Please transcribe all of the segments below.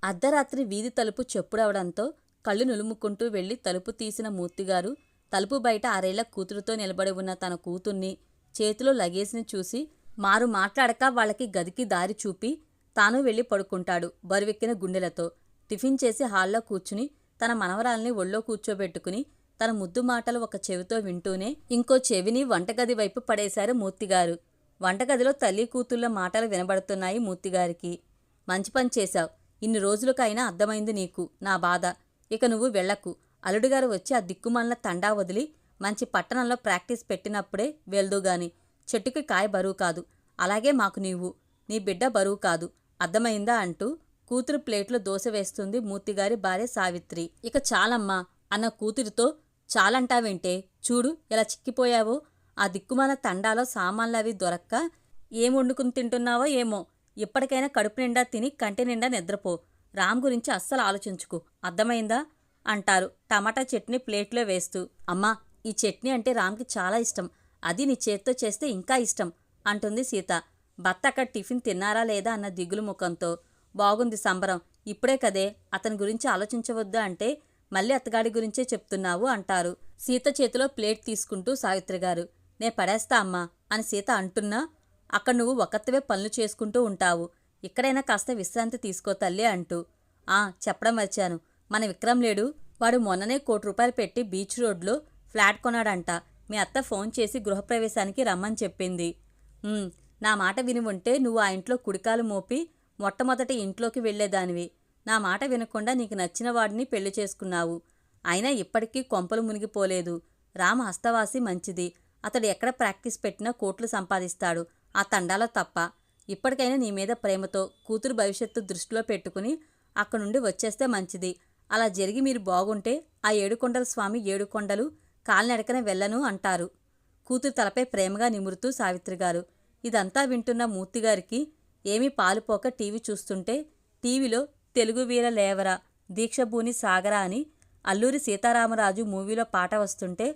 అర్ధరాత్రి వీధి తలుపు చెప్పుడవడంతో కళ్ళు నులుముకుంటూ వెళ్లి తలుపు తీసిన మూర్తిగారు తలుపు బయట 6 ఏళ్ల కూతురుతో నిలబడి ఉన్న తన కూతుర్ని, చేతిలో లగేజ్ని చూసి మారు మాట్లాడక వాళ్ళకి గదికి దారి చూపి తాను వెళ్లి పడుకుంటాడు బరువెక్కిన గుండెలతో. టిఫిన్ చేసి హాల్లో కూర్చుని తన మనవరాల్ని ఒళ్ళో కూర్చోబెట్టుకుని తన ముద్దు మాటలు ఒక చెవితో వింటూనే ఇంకో చెవిని వంటగది వైపు పడేశారు మూర్తిగారు. వంటగదిలో తల్లి కూతుళ్ళ మాటలు వినబడుతున్నాయి మూర్తిగారికి. మంచి పని చేశావు. ఇన్ని రోజులకైనా అర్థమైంది నీకు నా బాధ. ఇక నువ్వు వెళ్లకు. అల్లుడిగారు వచ్చి ఆ దిక్కుమాలిన తండా వదిలి మంచి పట్టణంలో ప్రాక్టీస్ పెట్టినప్పుడే వెళ్దుగాని. చెట్టుకి కాయ బరువు కాదు, అలాగే మాకు నీ బిడ్డ బరువు కాదు, అర్థమైందా అంటూ కూతురు ప్లేట్లో దోశ వేస్తుంది మూర్తిగారి భార్య సావిత్రి. ఇక చాలమ్మా అన్న కూతురితో చాలంటావేంటే, చూడు ఎలా చిక్కిపోయావో. ఆ దిక్కుమాల తండాలో సామాన్లవి దొరక్క ఏం వండుకుని తింటున్నావో ఏమో. ఇప్పటికైనా కడుపు నిండా తిని కంటి నిండా నిద్రపో. రామ్ గురించి అస్సలు ఆలోచించుకు, అర్థమైందా అంటారు టమాటా చట్నీ ప్లేట్లో వేస్తూ. అమ్మా, ఈ చట్నీ అంటే రామ్కి చాలా ఇష్టం, అది నీ చేత్తో చేస్తే ఇంకా ఇష్టం అంటుంది సీత. భర్త అక్కడ టిఫిన్ తిన్నారా లేదా అన్న దిగులు ముఖంతో. బాగుంది సంబరం, ఇప్పుడే కదే అతని గురించి ఆలోచించవద్దా అంటే మళ్ళీ అత్తగాడి గురించే చెప్తున్నావు అంటారు సీత చేతిలో ప్లేట్ తీసుకుంటూ సావిత్రిగారు. నే పడేస్తా అమ్మా అని సీత అంటున్నా, అక్కడ నువ్వు ఒక్కత్తవే పనులు చేసుకుంటూ ఉంటావు, ఇక్కడైనా కాస్త విశ్రాంతి తీసుకో తల్లి అంటూ. చెప్పడం మర్చాను, మన విక్రమ్ లేడు, వాడు మొన్ననే ₹1,00,00,000 పెట్టి బీచ్ రోడ్లో ఫ్లాట్ కొన్నాడంట. మీ అత్త ఫోన్ చేసి గృహప్రవేశానికి రమ్మని చెప్పింది. నా మాట విని ఉంటే నువ్వు ఆ ఇంట్లో కుడికాలు మోపి మొట్టమొదటి ఇంట్లోకి వెళ్లేదానివి. నా మాట వినకుండా నీకు నచ్చిన వాడిని పెళ్లి చేసుకున్నావు. అయినా ఇప్పటికీ కొంపలు మునిగిపోలేదు. రామ హస్తవాసి మంచిది, అతడు ఎక్కడ ప్రాక్టీస్ పెట్టినా కోట్లు సంపాదిస్తాడు, ఆ తండాలో తప్ప. ఇప్పటికైనా నీ మీద ప్రేమతో కూతురు భవిష్యత్తు దృష్టిలో పెట్టుకుని అక్కడి నుండి వచ్చేస్తే మంచిది. అలా జరిగి మీరు బాగుంటే ఆ 7 కొండల స్వామి 7 కొండలు కాలినడకన వెళ్ళను అంటారు కూతురు తలపై ప్రేమగా నిమురుతూ సావిత్రిగారు. ఇదంతా వింటున్న మూర్తిగారికి ఏమీ పాలుపోక టీవీ చూస్తుంటే టీవీలో తెలుగు వీర లేవరా దీక్షభూని సాగరా అని అల్లూరి సీతారామరాజు మూవీలో పాట వస్తుంటే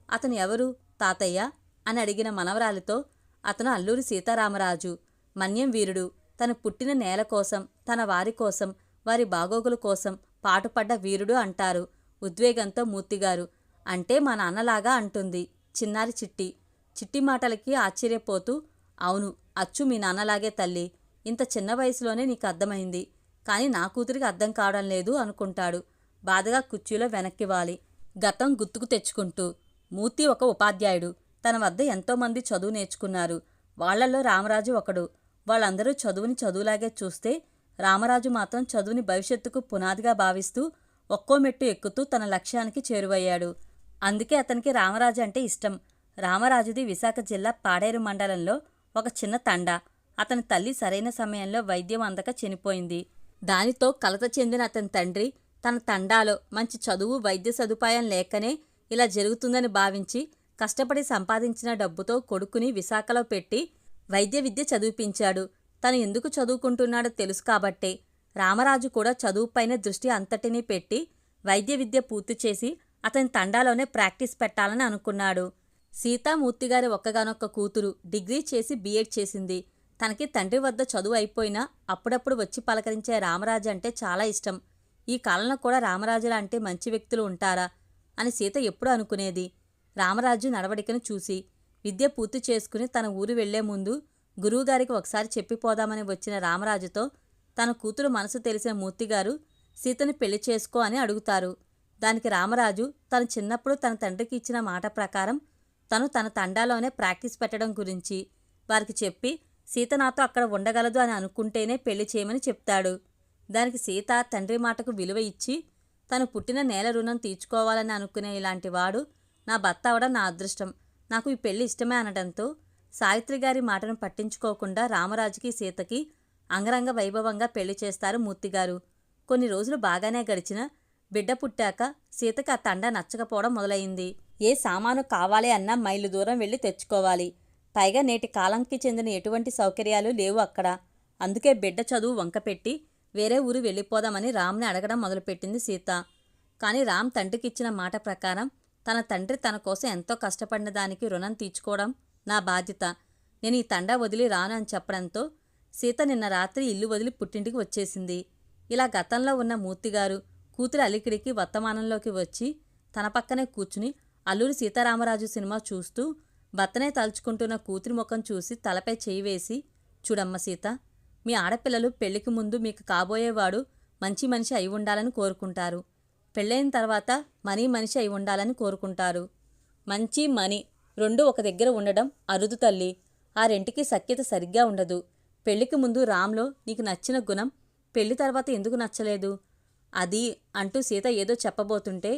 అతను ఎవరు తాతయ్య అని అడిగిన మనవరాలితో అతను అల్లూరి సీతారామరాజు, మన్యం వీరుడు, తను పుట్టిన నేల కోసం, తన వారి కోసం, వారి బాగోగుల కోసం పాటుపడ్డ వీరుడు అంటారు ఉద్వేగంతో మూర్తిగారు. అంటే మా నాన్నలాగా అంటుంది చిన్నారి చిట్టి. చిట్టి మాటలకి ఆశ్చర్యపోతూ, అవును, అచ్చు మీ నాన్నలాగే తల్లి, ఇంత చిన్న వయసులోనే నీకు అర్థమైంది, కానీ నా కూతురికి అర్థం కావడం లేదు అనుకుంటాడు బాధగా కుర్చీలో వెనక్కి వాలి. గతం గుర్తుకు తెచ్చుకుంటూ, మూర్తి ఒక ఉపాధ్యాయుడు, తన వద్ద ఎంతోమంది చదువు నేర్చుకున్నారు. వాళ్లలో రామరాజు ఒకడు. వాళ్ళందరూ చదువుని చదువులాగే చూస్తే రామరాజు మాత్రం చదువుని భవిష్యత్తుకు పునాదిగా భావిస్తూ ఒక్కో మెట్టు ఎక్కుతూ తన లక్ష్యానికి చేరువయ్యాడు. అందుకే అతనికి రామరాజు అంటే ఇష్టం. రామరాజుది విశాఖ జిల్లా పాడేరు మండలంలో ఒక చిన్న తండా. అతని తల్లి సరైన సమయంలో వైద్యం అందక చనిపోయింది. దానితో కలత చెందిన అతని తండ్రి తన తండాలో మంచి చదువు వైద్య సదుపాయం లేకనే ఇలా జరుగుతుందని భావించి కష్టపడి సంపాదించిన డబ్బుతో కొడుకుని విశాఖలో పెట్టి వైద్య విద్య చదివిపించాడు. తను ఎందుకు చదువుకుంటున్నాడో తెలుసు కాబట్టే రామరాజు కూడా చదువుపైన దృష్టి అంతటినీ పెట్టి వైద్య విద్య పూర్తి చేసి అతని తండాలోనే ప్రాక్టీస్ పెట్టాలని అనుకున్నాడు. సీతామూర్తిగారి ఒక్కగానొక్క కూతురు డిగ్రీ చేసి బీఎడ్ చేసింది. తనకి తండ్రి వద్ద చదువు అయిపోయినా అప్పుడప్పుడు వచ్చి పలకరించే రామరాజు అంటే చాలా ఇష్టం. ఈ కాలంలో కూడా రామరాజులా అంటే మంచి వ్యక్తులు ఉంటారా అని సీత ఎప్పుడూ అనుకునేది. రామరాజు నడవడికను చూసి విద్య పూర్తి చేసుకుని తన ఊరు వెళ్లే ముందు గురువుగారికి ఒకసారి చెప్పిపోదామని వచ్చిన రామరాజుతో తన కూతురు మనసు తెలిసిన మూర్తిగారు సీతను పెళ్లి చేసుకో అని అడుగుతారు. దానికి రామరాజు తను చిన్నప్పుడు తన తండ్రికి ఇచ్చిన మాట ప్రకారం తన తండాలోనే ప్రాక్టీస్ పెట్టడం గురించి వారికి చెప్పి సీత నాతో అక్కడ ఉండగలదు అని అనుకుంటేనే పెళ్లి చేయమని చెప్తాడు. దానికి సీత తండ్రి మాటకు విలువ ఇచ్చి తను పుట్టిన నేల రుణం తీర్చుకోవాలని అనుకునే ఇలాంటి వాడు నా భర్త అవడం నా అదృష్టం, నాకు ఈ పెళ్లి ఇష్టమే అనడంతో సావిత్రిగారి మాటను పట్టించుకోకుండా రామరాజుకి సీతకి అంగరంగ వైభవంగా పెళ్లి చేస్తారు మూర్తిగారు. కొన్ని రోజులు బాగానే గడిచిన బిడ్డ పుట్టాక సీతకి ఆ తండా నచ్చకపోవడం మొదలైంది. ఏ సామాను కావాలి అన్నా మైలు దూరం వెళ్ళి తెచ్చుకోవాలి. పైగా నేటి కాలంకి చెందిన ఎటువంటి సౌకర్యాలు లేవు అక్కడ. అందుకే బిడ్డ చదువు వంకపెట్టి వేరే ఊరు వెళ్ళిపోదామని రామ్ని అడగడం మొదలుపెట్టింది సీత. కానీ రామ్ తండ్రికిచ్చిన మాట ప్రకారం తన తండ్రి తన కోసం ఎంతో కష్టపడిన దానికి రుణం తీర్చుకోవడం నా బాధ్యత, నేను ఈ తండా వదిలి రాను అని చెప్పడంతో సీత నిన్న రాత్రి ఇల్లు వదిలి పుట్టింటికి వచ్చేసింది. ఇలా గతంలో ఉన్న మూర్తిగారు కూతురి అలికిడికి వర్తమానంలోకి వచ్చి తన పక్కనే కూర్చుని అల్లూరి సీతారామరాజు సినిమా చూస్తూ భర్తనే తలుచుకుంటున్న కూతురి ముఖం చూసి తలపై చేయి వేసి, చూడమ్మ సీత, మీ ఆడపిల్లలు పెళ్లికి ముందు మీకు కాబోయేవాడు మంచి మనిషి అయి ఉండాలని కోరుకుంటారు. పెళ్ళైన తర్వాత మనీ మనిషి అయి ఉండాలని కోరుకుంటారు. మంచి మనీ రెండూ ఒక దగ్గర ఉండడం అరుదు తల్లి. ఆ రెంటికి సఖ్యత సరిగ్గా ఉండదు. పెళ్లికి ముందు రామ్లో నీకు నచ్చిన గుణం పెళ్లి తర్వాత ఎందుకు నచ్చలేదు? అది అంటూ సీత ఏదో చెప్పబోతుంటే,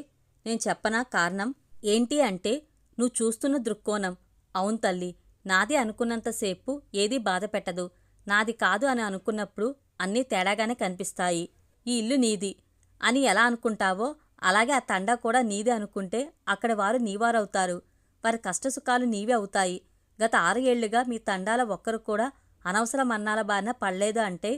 నేను చెప్పనా కారణం ఏంటి అంటే, నువ్వు చూస్తున్న దృక్కోణం. అవును తల్లి, నాది అనుకున్నంతసేపు ఏదీ బాధ పెట్టదు. నాది కాదు అని అనుకున్నప్పుడు అన్నీ తేడాగానే కనిపిస్తాయి. ఈ ఇల్లు నీది అని ఎలా అనుకుంటావో అలాగే ఆ తండా కూడా నీదే అనుకుంటే అక్కడ వారు నీవారవుతారు. వారి కష్టసుఖాలు నీవే అవుతాయి. గత 6 ఏళ్లుగా మీ తండాల ఒక్కరు కూడా అనవసర మన్నాల బారిన పడలేదు అంటే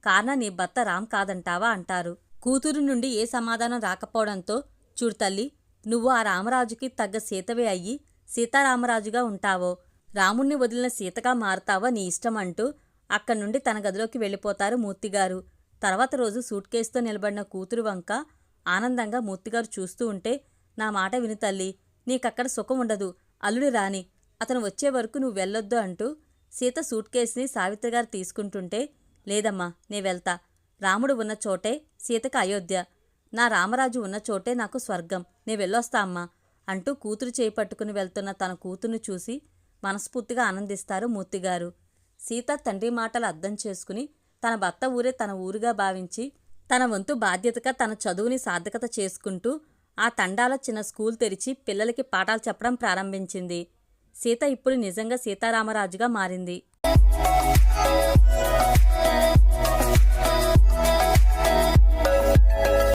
కారణం నీ భర్త రామ్ కాదంటావా అంటారు. కూతురు నుండి ఏ సమాధానం రాకపోవడంతో, చూడు తల్లి, నువ్వు ఆ రామరాజుకి తగ్గ సీతవే అయ్యి సీతారామరాజుగా ఉంటావో, రాముణ్ణి వదిలిన సీతగా మారతావో నీ ఇష్టం అంటూ అక్కడి నుండి తన గదిలోకి వెళ్ళిపోతారు మూర్తిగారు. తర్వాత రోజు సూట్ కేసుతో నిలబడిన కూతురు వంక ఆనందంగా మూర్తిగారు చూస్తూ ఉంటే, నా మాట విను తల్లి, నీకక్కడ సుఖం ఉండదు. అల్లుడు రాని, అతను వచ్చే వరకు నువ్వు వెళ్ళొద్దు అంటూ సీత సూట్ కేసుని సావిత్రిగారు తీసుకుంటుంటే, లేదమ్మా, నే వెళ్తా. రాముడు ఉన్న చోటే సీతకు అయోధ్య, నా రామరాజు ఉన్న చోటే నాకు స్వర్గం. నే వెళ్ళొస్తా అమ్మా అంటూ కూతురు చేయి పట్టుకుని వెళ్తున్న తన కూతుర్ని చూసి మనస్ఫూర్తిగా ఆనందిస్తారు మూర్తిగారు. సీత తండ్రి మాటలు అర్థం చేసుకుని తన భర్త ఊరే తన ఊరుగా భావించి తన వంతు బాధ్యతగా తన చదువుని సార్థకత చేసుకుంటూ ఆ తండాల చిన్న స్కూల్ తెరిచి పిల్లలకి పాఠాలు చెప్పడం ప్రారంభించింది. సీత ఇప్పుడు నిజంగా సీతారామరాజుగా మారింది.